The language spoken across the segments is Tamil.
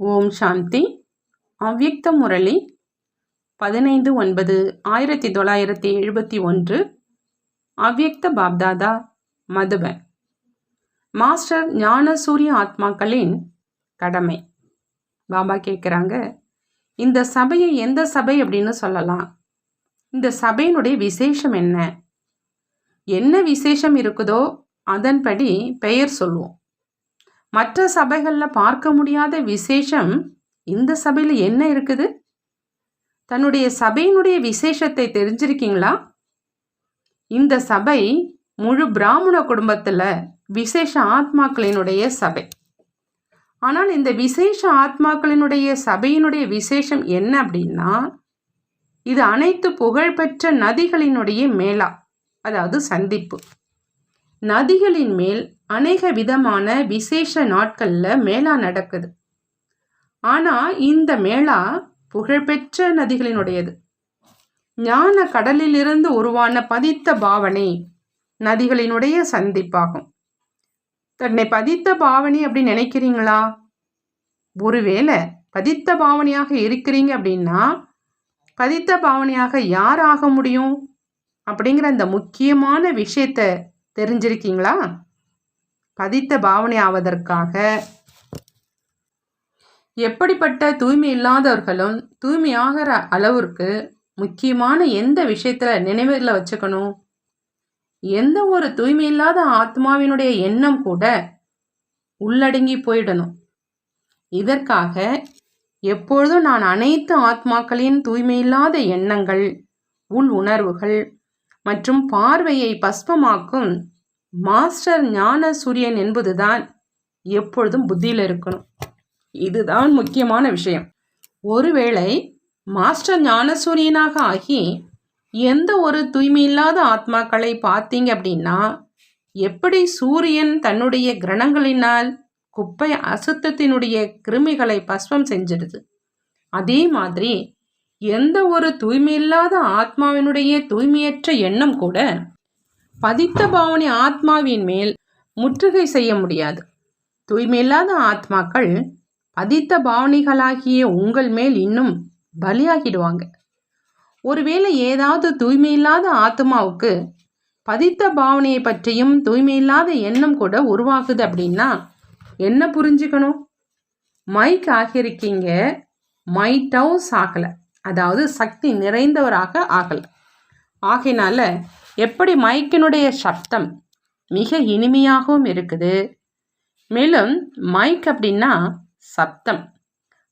ஓம் சாந்தி. அவ்யக்த முரளி 15/9/1971. அவ்யக்த பாப்தாதா, மதுபன். மாஸ்டர் ஞானசூரிய ஆத்மாக்களின் கடமை. பாபா கேட்குறாங்க, இந்த சபையை எந்த சபை அப்படின்னு சொல்லலாம்? இந்த சபையினுடைய விசேஷம் என்ன? என்ன விசேஷம் இருக்குதோ அதன்படி பெயர் சொல்லுவோம். மற்ற சபைகளில் பார்க்க முடியாத விசேஷம் இந்த சபையில் என்ன இருக்குது? தன்னுடைய சபையினுடைய விசேஷத்தை தெரிஞ்சிருக்கீங்களா? இந்த சபை முழு பிராமண குடும்பத்தில் விசேஷ ஆத்மாக்களினுடைய சபை. ஆனால் இந்த விசேஷ ஆத்மாக்களினுடைய சபையினுடைய விசேஷம் என்ன அப்படின்னா, இது அனைத்து புகழ்பெற்ற நதிகளினுடைய மேளா, அதாவது சந்திப்பு. நதிகளின் மேல் அநேக விதமான விசேஷ நாட்களில் மேளா நடக்குது. ஆனால் இந்த மேளா புகழ்பெற்ற நதிகளினுடையது. ஞான கடலிலிருந்து உருவான பதித்த பாவனை நதிகளினுடைய சந்திப்பாகும். தன்னை பதித்த பாவனை அப்படின்னு நினைக்கிறீங்களா? ஒருவேளை பதித்த பாவனையாக இருக்கிறீங்க அப்படின்னா, பதித்த பாவனையாக யார் ஆக முடியும் அப்படிங்கிற அந்த முக்கியமான விஷயத்தை தெரிஞ்சிருக்கீங்களா? பதித்த பாவனை ஆவதற்காக எப்படிப்பட்ட தூய்மை இல்லாதவர்களும் தூய்மையாகிற அளவிற்கு முக்கியமான எந்த விஷயத்தில் நினைவில் வச்சுக்கணும்? எந்த ஒரு தூய்மை இல்லாத ஆத்மாவினுடைய எண்ணம் கூட உள்ளடங்கி போயிடணும். இதற்காக எப்பொழுதும் நான் அனைத்து ஆத்மாக்களின் தூய்மையில்லாத எண்ணங்கள், உள் உணர்வுகள் மற்றும் பார்வையை பஸ்பமாக்கும் மாஸ்டர் ஞான சூரியன் என்பதுதான் எப்பொழுதும் புத்தியில் இருக்கணும். இதுதான் முக்கியமான விஷயம். ஒருவேளை மாஸ்டர் ஞான சூரியனாக ஆகி எந்த ஒரு தூய்மையில்லாத ஆத்மாக்களை பார்த்தீங்க அப்படின்னா, எப்படி சூரியன் தன்னுடைய கிரணங்களினால் குப்பை அசுத்தத்தினுடைய கிருமிகளை பஸ்வம் செஞ்சிடுது, அதே மாதிரி எந்த ஒரு தூய்மையில்லாத ஆத்மாவினுடைய தூய்மையற்ற எண்ணம் கூட பதித்த பாவனை ஆத்மாவின் மேல் முற்றுகை செய்ய முடியாது. தூய்மையில்லாத ஆத்மாக்கள் பதித்த பாவனைகளாகிய உங்கள் மேல் இன்னும் பலியாகிடுவாங்க. ஒருவேளை ஏதாவது தூய்மையில்லாத ஆத்மாவுக்கு பதித்த பாவனையை பற்றியும் தூய்மையில்லாத எண்ணம் கூட உருவாகுது அப்படின்னா என்ன புரிஞ்சுக்கணும்? மைக் ஆகியிருக்கீங்க, மைட் ஹவுஸ் ஆகலை, அதாவது சக்தி நிறைந்தவராக ஆகலை. ஆகையினால எப்படி மைக்கினுடைய சப்தம் மிக இனிமையாகவும் இருக்குது, மேலும் மைக் அப்படின்னா சப்தம்,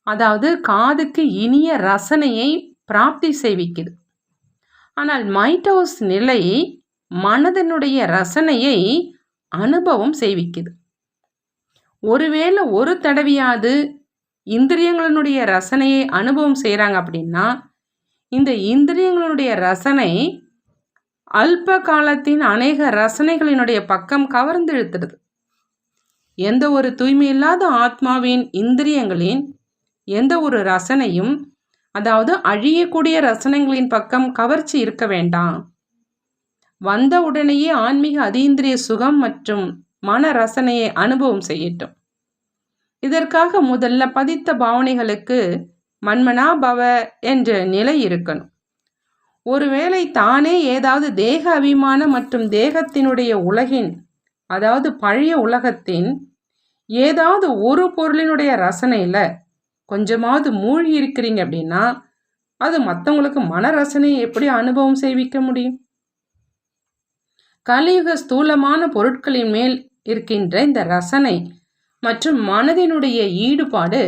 அதாவது காதுக்கு இனிய ரசனையை பிராப்தி செய்விக்குது. ஆனால் மைட் ஹவுஸ் நிலை மனதனுடைய ரசனையை அனுபவம் செய்விக்குது. ஒருவேளை ஒரு தடவையாவது இந்திரியங்களினுடைய ரசனையை அனுபவம் செய்கிறாங்க அப்படின்னா, இந்த இந்திரியங்களுடைய ரசனை அல்ப காலத்தின் அநேக ரசனைகளினுடைய பக்கம் கவர்ந்து இழுத்துடுது. எந்த ஒரு தூய்மையில்லாத ஆத்மாவின் இந்திரியங்களின் எந்த ஒரு ரசனையும், அதாவது அழியக்கூடிய ரசனைகளின் பக்கம் கவர்ச்சி இருக்க வேண்டாம். வந்த உடனேயே ஆன்மீக அதீந்திரிய சுகம் மற்றும் மன ரசனையை அனுபவம் செய்யட்டும். இதற்காக முதல்ல பதித்த பாவனைகளுக்கு மன்மனா பவ என்ற நிலை இருக்கணும். ஒருவேளை தானே ஏதாவது தேக அபிமானம் மற்றும் தேகத்தினுடைய உலகின், அதாவது பழைய உலகத்தின் ஏதாவது ஒரு பொருளினுடைய ரசனையில் கொஞ்சமாவது மூழ்கி இருக்கிறீங்க அப்படின்னா, அது மற்றவங்களுக்கு மன ரசனையை எப்படி அனுபவம் செய்விக்க முடியும்? கலியுக ஸ்தூலமான பொருட்களின் மேல் இருக்கின்ற இந்த ரசனை மற்றும் மனதினுடைய ஈடுபாடு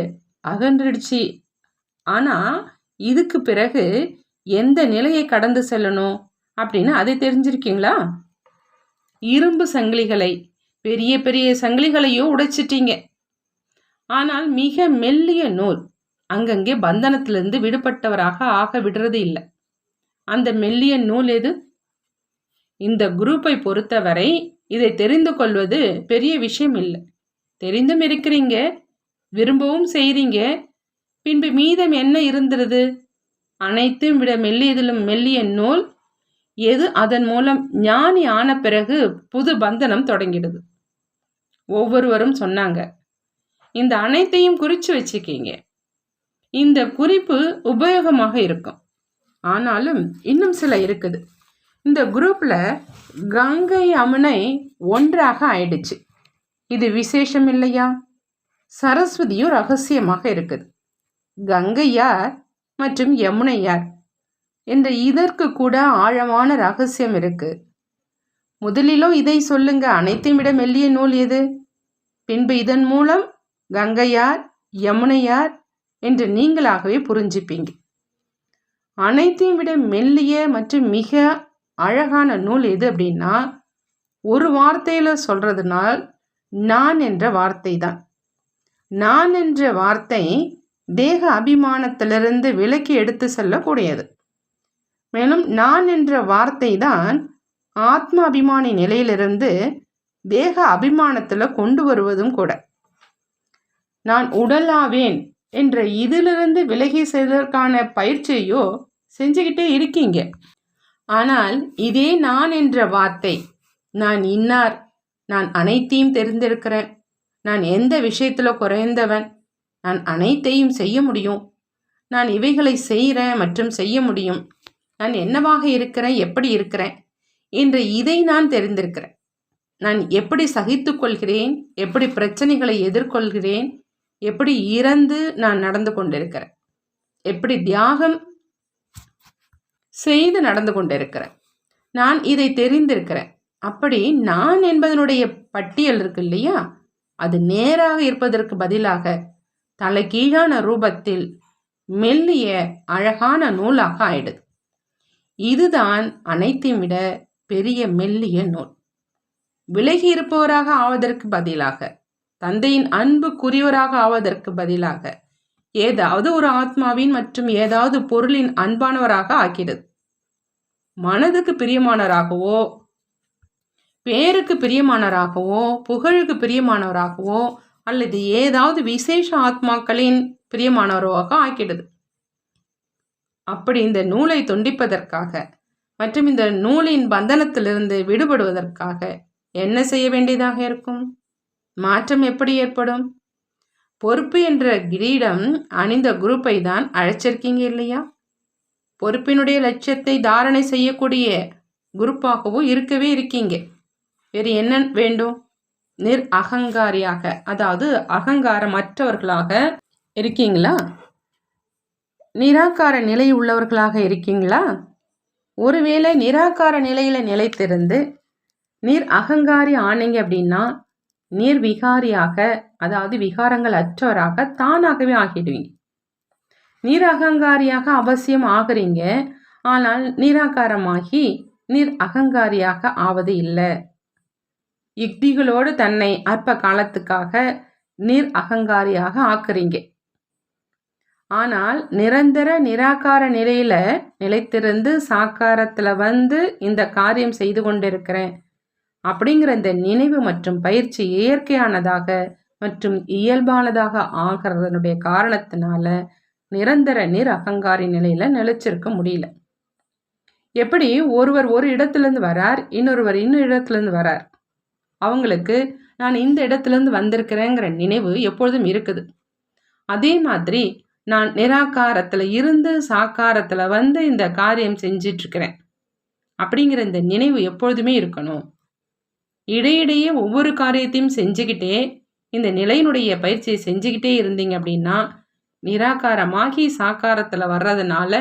அகன்றுடுச்சு. ஆனால் இதுக்கு பிறகு எந்த நிலையை கடந்து செல்லணும் அப்படின்னு அதை தெரிஞ்சிருக்கீங்களா? இரும்பு சங்கிலிகளை, பெரிய பெரிய சங்கிலிகளையோ உடைச்சிட்டீங்க. ஆனால் மிக மெல்லிய நூல் அங்கங்கே பந்தனத்திலிருந்து விடுபட்டவராக ஆக விடுறது இல்லை. அந்த மெல்லிய நூல் எது? இந்த குரூப்பை பொறுத்தவரை இதை தெரிந்து கொள்வது பெரிய விஷயம் இல்லை. தெரிந்தும் இருக்கிறீங்க, விரும்பவும் செய்கிறீங்க. பின்பு மீதம் என்ன இருந்துருது? அனைத்தும் விட மெல்லியதிலும் மெல்லிய நூல் எது? அதன் மூலம் ஞானி ஆன பிறகு புது பந்தனம் தொடங்கிடுது. ஒவ்வொருவரும் சொன்னாங்க, இந்த அனைத்தையும் குறித்து வச்சுக்கிங்க. இந்த குறிப்பு உபயோகமாக இருக்கும். ஆனாலும் இன்னும் சில இருக்குது. இந்த குரூப்பில் கங்கை யமுனை ஒன்றாக ஆயிடுச்சு. இது விசேஷம் இல்லையா? சரஸ்வதியும் ரகசியமாக இருக்குது. கங்கை யார் மற்றும் யமுனை யார் என்ற இதற்கு கூட ஆழமான ரகசியம் இருக்கு. முதலிலோ இதை சொல்லுங்க, அனைத்தையும் விட மெல்லிய நூல் எது? பின்பு இதன் மூலம் கங்கை யார் யமுனை யார் என்று நீங்களாகவே புரிஞ்சுப்பீங்க. அனைத்தையும் விட மெல்லிய மற்றும் மிக அழகான நூல் எது அப்படின்னா, ஒரு வார்த்தையில சொல்றதுனால் நான் என்ற வார்த்தை தான். நான் என்ற வார்த்தை தேக அபிமானத்திலிருந்து விலக்கி எடுத்து செல்லக்கூடியது. மேலும் நான் என்ற வார்த்தை தான் ஆத்ம அபிமானி நிலையிலிருந்து தேக அபிமானத்தில் கொண்டு வருவதும் கூட. நான் உடலாவேன் என்ற இதிலிருந்து விலகி செல்வதற்கான பயிற்சியோ செஞ்சுக்கிட்டே இருக்கீங்க. ஆனால் இதே நான் என்ற வார்த்தை, நான் இன்னார், நான் அனைத்தையும் தெரிந்திருக்கிறேன், நான் எந்த விஷயத்தில் குறைந்தவன், நான் அனைத்தையும் செய்ய முடியும், நான் இவைகளை செய்கிறேன் மற்றும் செய்ய முடியும், நான் என்னவாக இருக்கிறேன், எப்படி இருக்கிறேன் என்ற இதை நான் தெரிந்திருக்கிறேன். நான் எப்படி சகித்து கொள்கிறேன், எப்படி பிரச்சனைகளை எதிர்கொள்கிறேன், எப்படி இறந்து நான் நடந்து கொண்டிருக்கிறேன், எப்படி தியாகம் செய்து நடந்து கொண்டிருக்கிறேன், நான் இதை தெரிந்திருக்கிறேன். அப்படி நான் என்பதனுடைய பட்டியல் இருக்கு இல்லையா, அது நேராக இருப்பதற்கு பதிலாக தலைகீழான ரூபத்தில் மெல்லிய அழகான நூலாக ஆயிடுது. இதுதான் அனைத்தையும் விட பெரிய மெல்லிய நூல். விலகி இருப்பவராக ஆவதற்கு பதிலாக, தந்தையின் அன்புக்குரியவராக ஆவதற்கு பதிலாக ஏதாவது ஒரு ஆத்மாவின் மற்றும் ஏதாவது பொருளின் அன்பானவராக ஆக்கிறது. மனதுக்கு பிரியமானவராகவோ, பேருக்கு பிரியமானவராகவோ, புகழுக்கு பிரியமானவராகவோ அல்லது ஏதாவது விசேஷ ஆத்மாக்களின் பிரியமானவராக ஆக்கிடுது. அப்படி இந்த நூலை துண்டிப்பதற்காக மற்றும் இந்த நூலின் பந்தனத்திலிருந்து விடுபடுவதற்காக என்ன செய்ய வேண்டியதாக இருக்கும்? மாற்றம் எப்படி ஏற்படும்? பொறுப்பு என்ற கிரீடம் அணிந்த குரூப்பை தான் அழைச்சிருக்கீங்க இல்லையா? பொறுப்பினுடைய லட்சியத்தை தாரணை செய்யக்கூடிய குரூப்பாகவும் இருக்கவே இருக்கீங்க. வேறு என்ன வேண்டும்? அகங்காரியாக, அதாவது அகங்காரமற்றவர்களாக இருக்கீங்களா? நிராகார நிலை உள்ளவர்களாக இருக்கீங்களா? ஒருவேளை நிராகார நிலையில நிலைத்திருந்து அகங்காரி ஆனீங்க அப்படின்னா விகாரியாக, அதாவது விகாரங்கள் அற்றவராக தானாகவே ஆகிடுவீங்க. அகங்காரியாக அவசியம் ஆகுறீங்க, ஆனால் நிராகாரமாகி அகங்காரியாக ஆவது இல்லை. யுக்திகளோடு தன்னை அற்ப காலத்துக்காக அகங்காரியாக ஆக்குறீங்க. ஆனால் நிரந்தர நிராகார நிலையில நிலைத்திருந்து சாக்காரத்துல வந்து இந்த காரியம் செய்து கொண்டிருக்கிறேன் அப்படிங்கிற இந்த நினைவு மற்றும் பயிற்சி இயற்கையானதாக மற்றும் இயல்பானதாக ஆகிறதனுடைய காரணத்தினால நிரந்தர அகங்காரி நிலையில நிலைச்சிருக்க முடியல. எப்படி ஒருவர் ஒரு இடத்துலேருந்து வரார், இன்னொருவர் இன்னொரு இடத்துலேருந்து வரார். அவங்களுக்கு நான் இந்த இடத்துலேருந்து வந்திருக்கிறேங்கிற நினைவு எப்பொழுதும் இருக்குது. அதே மாதிரி நான் நிராகாரத்தில் இருந்து சாக்காரத்தில் வந்து இந்த காரியம் செஞ்சிட்ருக்கிறேன் அப்படிங்கிற இந்த நினைவு எப்பொழுதுமே இருக்கணும். இடையிடையே ஒவ்வொரு காரியத்தையும் செஞ்சுக்கிட்டே இந்த நிலையினுடைய பயிற்சியை செஞ்சுக்கிட்டே இருந்தீங்க அப்படின்னா நிராகாரமாகி சாக்காரத்தில் வர்றதுனால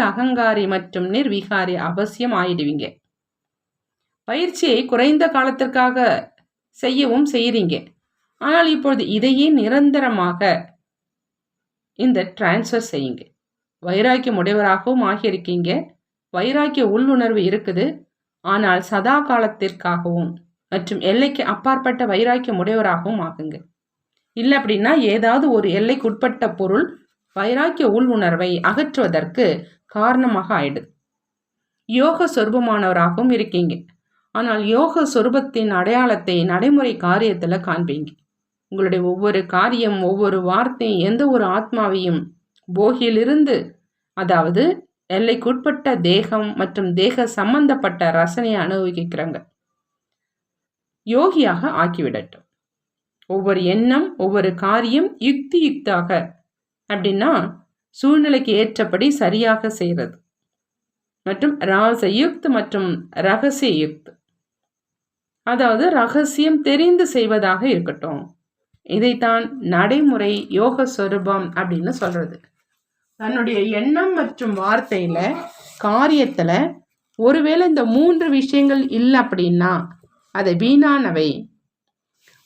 அகங்காரி மற்றும் விகாரி அவசியம் ஆயிடுவீங்க. பயிற்சியை குறைந்த காலத்திற்காக செய்யவும் செய்கிறீங்க. ஆனால் இப்பொழுது இதையே நிரந்தரமாக இந்த டிரான்ஸ்ஃபர் செய்யுங்க. வைராக்கிய உடையவராகவும் ஆகியிருக்கீங்க. வைராக்கிய உள்ளுணர்வு இருக்குது. ஆனால் சதா காலத்திற்காகவும் மற்றும் எல்லைக்கு அப்பாற்பட்ட வைராக்கிய உடையவராகவும் ஆகுங்க. இல்லை அப்படின்னா ஏதாவது ஒரு எல்லைக்குட்பட்ட பொருள் வைராக்கிய உள்ளுணர்வை அகற்றுவதற்கு காரணமாக ஆயிடுது. யோக சொரூபமானவராகவும் இருக்கீங்க. ஆனால் யோக சொரூபத்தின் அடையாளத்தை நடைமுறை காரியத்தில் காண்பீங்க. உங்களுடைய ஒவ்வொரு காரியம், ஒவ்வொரு வார்த்தை எந்த ஒரு ஆத்மாவையும் போகியிலிருந்து, அதாவது எல்லைக்குட்பட்ட தேகம் மற்றும் தேக சம்பந்தப்பட்ட ரசனையை அனுபவிக்கிறாங்க யோகியாக ஆக்கிவிடட்டும். ஒவ்வொரு எண்ணம், ஒவ்வொரு காரியம் யுக்தியாக, அப்படின்னா சூழ்நிலைக்கு ஏற்றபடி சரியாக செய்கிறது. மற்றும் ராசயுக்த் மற்றும் ரகசிய யுக்த், அதாவது ரகசியம் தெரிந்து செய்வதாக இருக்கட்டும். இதைத்தான் நடைமுறை யோக சொரூபம் அப்படின்னு சொல்றது. தன்னுடைய எண்ணம் மற்றும் வார்த்தையில, காரியத்துல ஒருவேளை இந்த 3 விஷயங்கள் இல்லை அப்படின்னா அதை வீணானவை.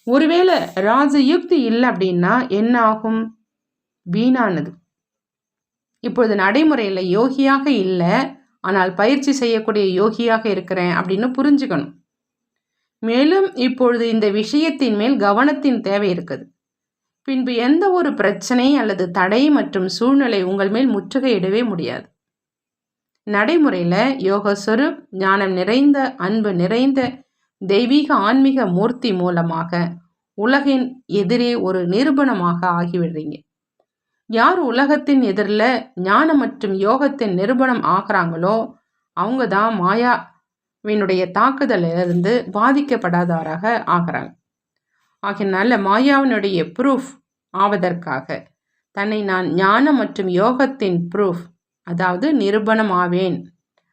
ஒருவேளை ராஜயுக்தி இல்லை அப்படின்னா என்ன ஆகும்? வீணானது. இப்பொழுது நடைமுறையில் யோகியாக இல்லை, ஆனால் பயிற்சி செய்யக்கூடிய யோகியாக இருக்கிறேன் அப்படின்னு புரிஞ்சுக்கணும். மேலும் இப்பொழுது இந்த விஷயத்தின் மேல் கவனத்தின் தேவை இருக்குது. பின்பு எந்த ஒரு பிரச்சனை அல்லது தடை மற்றும் சூழ்நிலை உங்கள் மேல் முற்றுகையிடவே முடியாது. நடைமுறையில் யோக ஸ்வரூப், ஞானம் நிறைந்த, அன்பு நிறைந்த தெய்வீக ஆன்மீக மூர்த்தி மூலமாக உலகின் எதிரே ஒரு நிரூபணமாக ஆகிவிடுறீங்க. யார் உலகத்தின் எதிரில் ஞானம் மற்றும் யோகத்தின் நிரூபணம் ஆகிறாங்களோ அவங்க தான் மாயாவினுடைய தாக்குதலிலிருந்து பாதிக்கப்படாதவராக ஆகிறாங்க. ஆகினால மாயாவினுடைய ப்ரூஃப் ஆவதற்காக தன்னை நான் ஞானம் மற்றும் யோகத்தின் ப்ரூஃப், அதாவது நிரூபணம் ஆவேன்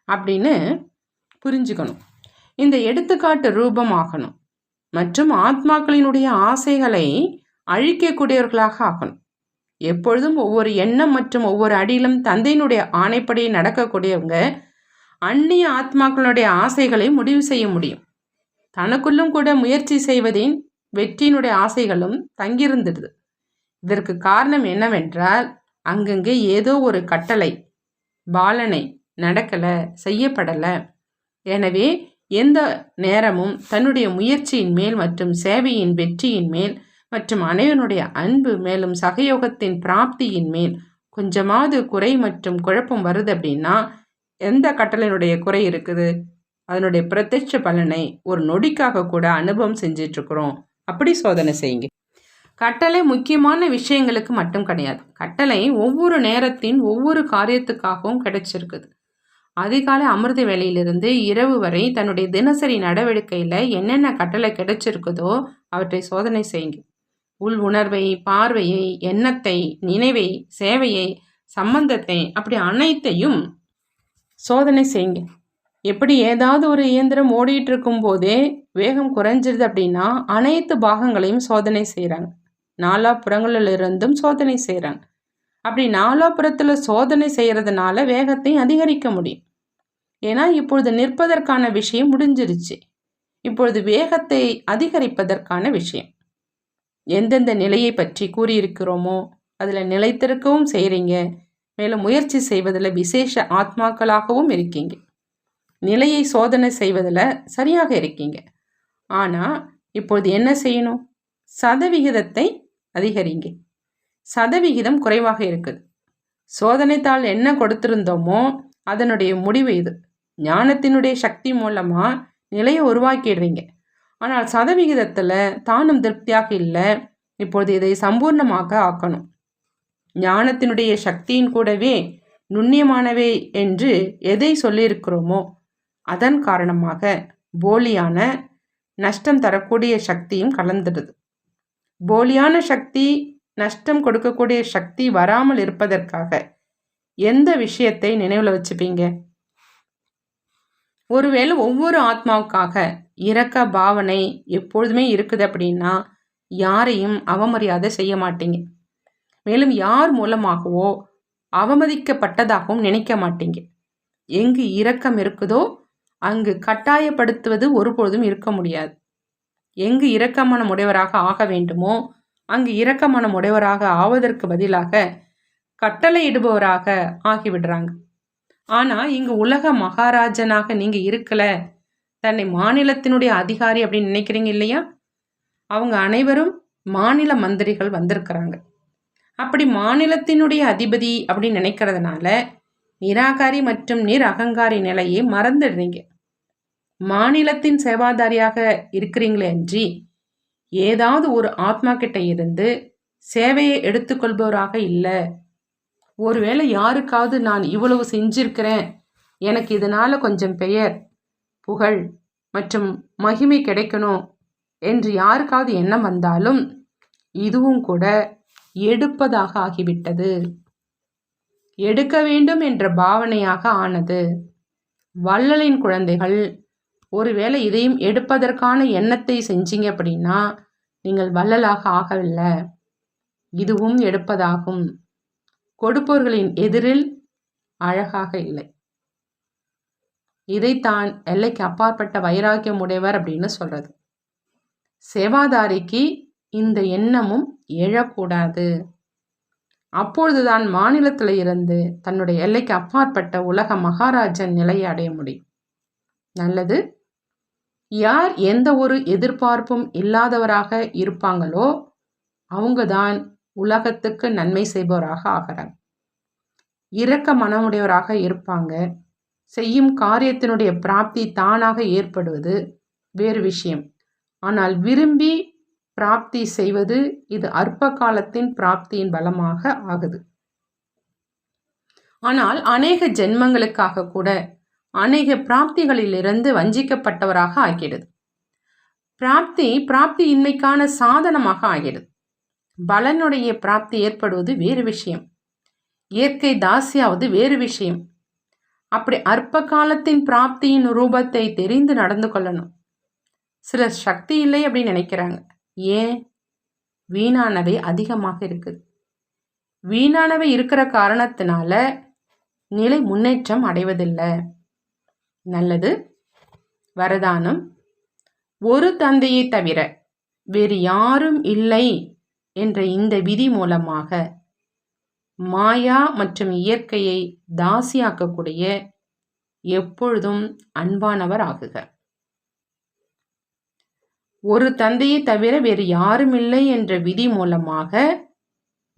அப்படின்னு புரிஞ்சுக்கணும். இந்த எடுத்துக்காட்டு ரூபம் ஆகணும் மற்றும் ஆத்மாக்களினுடைய ஆசைகளை அழிக்கக்கூடியவர்களாக ஆகணும். எப்பொழுதும் ஒவ்வொரு எண்ணம் மற்றும் ஒவ்வொரு அடியிலும் தந்தையினுடைய ஆணைப்படி நடக்கக்கூடியவங்க அந்நிய ஆத்மாக்களுடைய ஆசைகளை முடிவு செய்ய முடியும். தனக்குள்ளும் கூட முயற்சி செய்வதின் வெற்றியினுடைய ஆசைகளும் தங்கியிருந்துடுது. இதற்கு காரணம் என்னவென்றால், அங்கங்கே ஏதோ ஒரு கட்டளை, பாலனை நடக்கலை, செய்யப்படலை. எனவே எந்த நேரமும் தன்னுடைய முயற்சியின் மேல் மற்றும் சேவையின் வெற்றியின் மேல் மற்றும் அனைவனுடைய அன்பு மேலும் சகயோகத்தின் பிராப்தியின் மேல் கொஞ்சமாவது குறை மற்றும் குழப்பம் வருது அப்படின்னா எந்த கட்டளையினுடைய குறை இருக்குது? அதனுடைய பிரத்யட்ச பலனை ஒரு நொடிக்காக கூட அனுபவம் செஞ்சிட்ருக்குறோம். அப்படி சோதனை செய்யுங்க. கட்டளை முக்கியமான விஷயங்களுக்கு மட்டும் கிடையாது. கட்டளை ஒவ்வொரு நேரத்தின் ஒவ்வொரு காரியத்துக்காகவும் கிடைச்சிருக்குது. அதிகாலை அமிர்த வேளையிலிருந்து இரவு வரை தன்னுடைய தினசரி நடவடிக்கையில் என்னென்ன கட்டளை கிடைச்சிருக்குதோ அவற்றை சோதனை செய்யுங்க. உள் உணர்வை, பார்வையை, எண்ணத்தை, நினைவை, சேவையை, சம்பந்தத்தை, அப்படி அனைத்தையும் சோதனை செய்யுங்க. எப்படி ஏதாவது ஒரு இயந்திரம் ஓடிட்டு இருக்கும் போதே வேகம் குறைஞ்சிருது அப்படின்னா அனைத்து பாகங்களையும் சோதனை செய்கிறாங்க. நாலாபுறங்களிலிருந்தும் சோதனை செய்கிறாங்க. அப்படி நாலாபுறத்தில் சோதனை செய்கிறதுனால வேகத்தை அதிகரிக்க முடியும். ஏன்னா இப்பொழுது நிற்பதற்கான விஷயம் முடிஞ்சிருச்சு. இப்பொழுது வேகத்தை அதிகரிப்பதற்கான விஷயம். எந்தெந்த நிலையை பற்றி கூறியிருக்கிறோமோ அதில் நிலைத்திருக்கவும் செய்கிறீங்க. மேலும் முயற்சி செய்வதில் விசேஷ ஆத்மாக்களாகவும் இருக்கீங்க. நிலையை சோதனை செய்வதில் சரியாக இருக்கீங்க. ஆனால் இப்பொழுது என்ன செய்யணும்? சதவிகிதத்தை அதிகரிங்க. சதவிகிதம் குறைவாக இருக்குது. சோதனைத்தாள் என்ன கொடுத்திருந்தோமோ அதனுடைய முடிவு இது. ஞானத்தினுடைய சக்தி மூலமாக நிலையை உருவாக்கிடுறீங்க. ஆனால் சதவிகிதத்தில் தானும் திருப்தியாக இல்லை. இப்பொழுது இதை சம்பூர்ணமாக ஆக்கணும். ஞானத்தினுடைய சக்தியின் கூடவே நுண்ணியமானவை என்று எதை சொல்லியிருக்கிறோமோ அதன் காரணமாக போலியான நஷ்டம் தரக்கூடிய சக்தியும் கலந்துடுது. போலியான சக்தி, நஷ்டம் கொடுக்கக்கூடிய சக்தி வராமல் இருப்பதற்காக எந்த விஷயத்தை நினைவில் வச்சுப்பீங்க? ஒருவேளை ஒவ்வொரு ஆத்மாவுக்காக இரக்க பாவனை எப்பொழுதுமே இருக்குது அப்படின்னா யாரையும் அவமரியாதை செய்ய மாட்டீங்க. மேலும் யார் மூலமாகவோ அவமதிக்கப்பட்டதாகவும் நினைக்க மாட்டீங்க. எங்கு இரக்கம் இருக்குதோ அங்கு கட்டாயப்படுத்துவது ஒருபொழுதும் இருக்க முடியாது. எங்கு இரக்கமான உடையவராக ஆக வேண்டுமோ அங்கு இரக்கமான உடையவராக ஆவதற்கு பதிலாக கட்டளையிடுபவராக ஆகிவிடுறாங்க. ஆனால் இங்கு உலக மகாராஜனாக நீங்கள் இருக்கலை, தன்னை மாநிலத்தினுடைய அதிகாரி அப்படின்னு நினைக்கிறீங்க இல்லையா? அவங்க அனைவரும் மாநில மந்திரிகள் வந்திருக்கிறாங்க. அப்படி மாநிலத்தினுடைய அதிபதி அப்படின்னு நினைக்கிறதுனால நிராகாரி மற்றும் அகங்காரி நிலையை மறந்துடுறீங்க. மாநிலத்தின் சேவாதாரியாக இருக்கிறீங்களே அன்றி ஏதாவது ஒரு ஆத்மா கிட்ட இருந்து சேவையை எடுத்துக்கொள்பவராக இல்லை. ஒருவேளை யாருக்காவது நான் இவ்வளவு செஞ்சிருக்கிறேன், எனக்கு இதனால் கொஞ்சம் பெயர், புகழ் மற்றும் மகிமை கிடைக்கணும் என்று யாருக்காவது எண்ணம் வந்தாலும் இதுவும் கூட எடுப்பதாக ஆகிவிட்டது. எடுக்க வேண்டும் என்ற பாவனையாக ஆனது. வள்ளலின் குழந்தைகள், ஒருவேளை இதையும் எடுப்பதற்கான எண்ணத்தை செஞ்சீங்க அப்படின்னா நீங்கள் வள்ளலாக ஆகவில்லை. இதுவும் எடுப்பதாகும். கொடுப்பவர்களின் எதிரில் அழகாக இல்லை. இதைத்தான் எல்லைக்கு அப்பாற்பட்ட வைராக்கியம் உடையவர் அப்படின்னு சொல்றது. சேவாதாரிக்கு இந்த எண்ணமும் எழக்கூடாது. அப்பொழுதுதான் மாநிலத்தில் இருந்து தன்னுடைய எல்லைக்கு அப்பாற்பட்ட உலக மகாராஜன் நிலையை அடைய முடியும். நல்லது. யார் எந்த ஒரு எதிர்பார்ப்பும் இல்லாதவராக இருப்பாங்களோ அவங்க தான் உலகத்துக்கு நன்மை செய்பவராக ஆகிறாங்க. இரக்க மனமுடையவராக இருப்பாங்க. செய்யும் காரியத்தினுடைய பிராப்தி தானாக ஏற்படுவது வேறு விஷயம். ஆனால் விரும்பி பிராப்தி செய்வது இது அற்ப காலத்தின் பிராப்தியின் பலமாக ஆகுது. ஆனால் அநேக ஜென்மங்களுக்காக கூட அநேக பிராப்திகளிலிருந்து வஞ்சிக்கப்பட்டவராக ஆகிடுது. பிராப்தி இன்மைக்கான சாதனமாக ஆகிடுது. பலனுடைய பிராப்தி ஏற்படுவது வேறு விஷயம். இயற்கை தாசியாவது வேறு விஷயம். அப்படி அற்ப காலத்தின் பிராப்தியின் ரூபத்தை தெரிந்து நடந்து கொள்ளணும். சிலர் சக்தி இல்லை அப்படின்னு நினைக்கிறாங்க. ஏன்? வீணானவை அதிகமாக இருக்குது. வீணானவை இருக்கிற காரணத்தினால நிலை முன்னேற்றம் அடைவதில்லை. நல்லது. வரதானம். ஒரு தந்தையை தவிர வேறு யாரும் இல்லை என்ற இந்த விதி மூலமாக மாயா மற்றும் இயற்கையை தாசியாக்கக்கூடிய எப்பொழுதும் அன்பானவர் ஆகுக. ஒரு தந்தையை தவிர வேறு யாரும் இல்லை என்ற விதி மூலமாக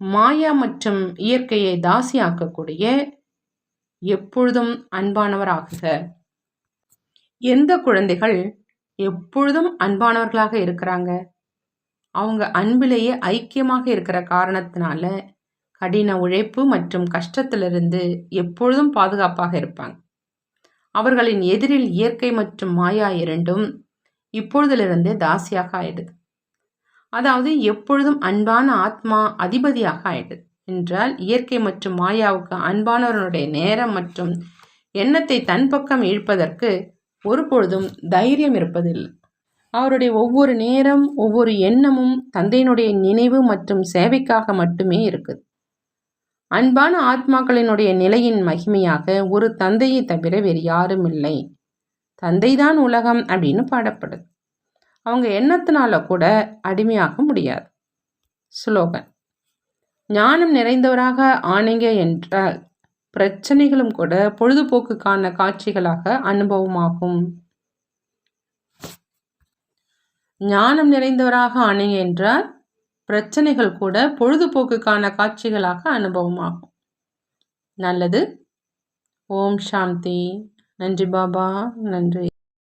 மாயா மற்றும் இயற்கையை தாசியாக்கக்கூடிய எப்பொழுதும் அன்பானவர் ஆகுக. எந்த குழந்தைகள் எப்பொழுதும் அன்பானவர்களாக இருக்கிறாங்க? அவங்க அன்பிலேயே ஐக்கியமாக இருக்கிற காரணத்தினால கடின உழைப்பு மற்றும் கஷ்டத்திலிருந்து எப்பொழுதும் பாதுகாப்பாக இருப்பாங்க. அவர்களின் எதிரில் இயற்கை மற்றும் மாயா இரண்டும் இப்பொழுதிலிருந்தே தாசியாக ஆயிடுது. அதாவது எப்பொழுதும் அன்பான ஆத்மா அதிபதியாக ஆயிடுது என்றால் இயற்கை மற்றும் மாயாவுக்கு அன்பானவர்களுடைய நேரம் மற்றும் எண்ணத்தை தன் பக்கம் இழுப்பதற்கு ஒருபொழுதும் தைரியம் இருப்பதில்லை. அவருடைய ஒவ்வொரு நேரம் ஒவ்வொரு எண்ணமும் தந்தையினுடைய நினைவு மற்றும் சேவைக்காக மட்டுமே இருக்குது. அன்பான ஆத்மாக்களினுடைய நிலையின் மகிமையாக ஒரு தந்தையை தவிர வேறு யாரும் இல்லை. தந்தைதான் உலகம் அப்படின்னு பாடப்படுது. அவங்க எண்ணத்தினால கூட அடிமையாக முடியாது. ஸ்லோகன். ஞானம் நிறைந்தவராக ஆனீங்க என்றால் பிரச்சனைகளும் கூட பொழுதுபோக்குக்கான காட்சிகளாக அனுபவமாகும். ஞானம் நிறைந்தவராக ஆனீங்க என்றால் பிரச்சனைகள் கூட பொழுதுபோக்குக்கான காட்சிகளாக அனுபவமாகும். நல்லது. ஓம் சாந்தி. நன்றி பாபா. நன்றி.